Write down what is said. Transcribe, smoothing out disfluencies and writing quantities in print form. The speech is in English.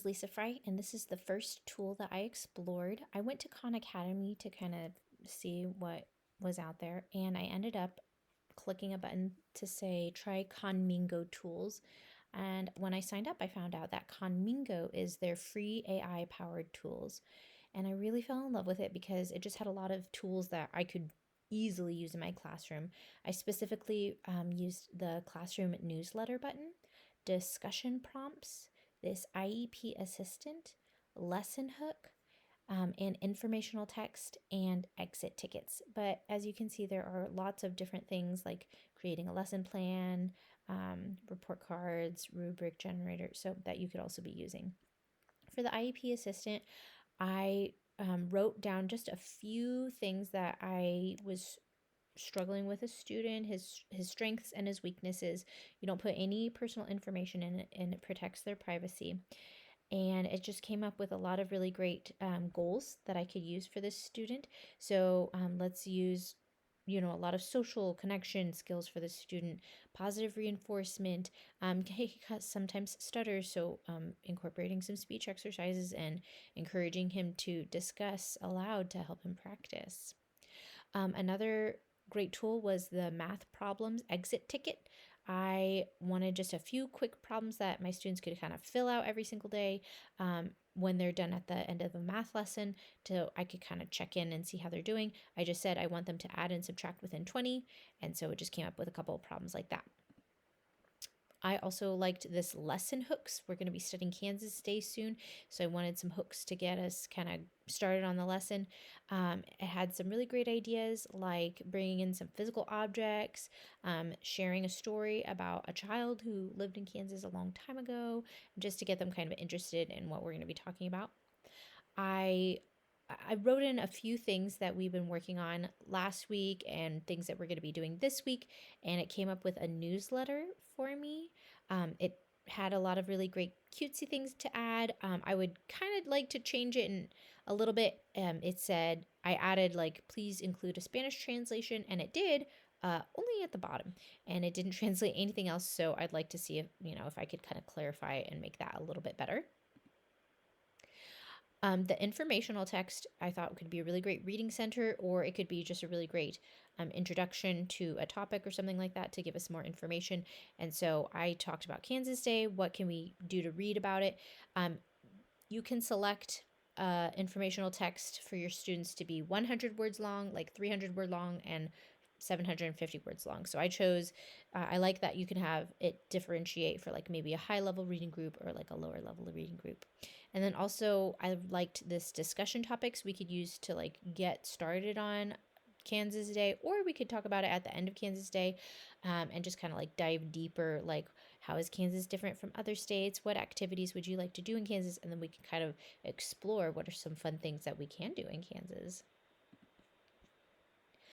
Lisa Fry, and this is the first tool that I explored. I went to Khan Academy to kind of see what was out there, and I ended up clicking a button to say try Khanmingo Tools. And when I signed up, I found out that Khanmingo is their free AI powered tools. And I really fell in love with it because it just had a lot of tools that I could easily use in my classroom. I specifically used the classroom newsletter button, discussion prompts, this IEP assistant, lesson hook, and informational text and exit tickets. But as you can see, there are lots of different things like creating a lesson plan, report cards, rubric generator, so that you could also be using. For the IEP assistant, I wrote down just a few things that I was struggling with a student, his strengths and his weaknesses. You don't put any personal information in it, and it protects their privacy. And it just came up with a lot of really great goals that I could use for this student. So let's use a lot of social connection skills for the student, positive reinforcement. He sometimes stutters, so incorporating some speech exercises and encouraging him to discuss aloud to help him practice. Another great tool was the math problems exit ticket. I wanted just a few quick problems that my students could kind of fill out every single day when they're done at the end of the math lesson, so I could kind of check in and see how they're doing. I just said I want them to add and subtract within 20, and so it just came up with a couple of problems like that. I also liked this lesson hooks. We're going to be studying Kansas Day soon, so I wanted some hooks to get us kind of started on the lesson. It had some really great ideas like bringing in some physical objects, sharing a story about a child who lived in Kansas a long time ago, just to get them kind of interested in what we're going to be talking about. I I wrote in a few things that we've been working on last week and things that we're going to be doing this week, and it came up with a newsletter for me. It had a lot of really great cutesy things to add. I would kind of like to change it in a little bit. It said I added like please include a Spanish translation, and it did. Only at the bottom, and it didn't translate anything else. So I'd like to see if I could kind of clarify and make that a little bit better. The informational text I thought could be a really great reading center, or it could be just a really great introduction to a topic or something like that to give us more information. And so I talked about Kansas Day. What can we do to read about it? You can select informational text for your students to be 100 words long, like 300 word long, and 750 words long. So I chose, I like that you can have it differentiate for like maybe a high level reading group or like a lower level reading group. And then also I liked this discussion topics we could use to like get started on Kansas Day, or we could talk about it at the end of Kansas Day, and just kind of like dive deeper, like how is Kansas different from other states? What activities would you like to do in Kansas? And then we can kind of explore what are some fun things that we can do in Kansas.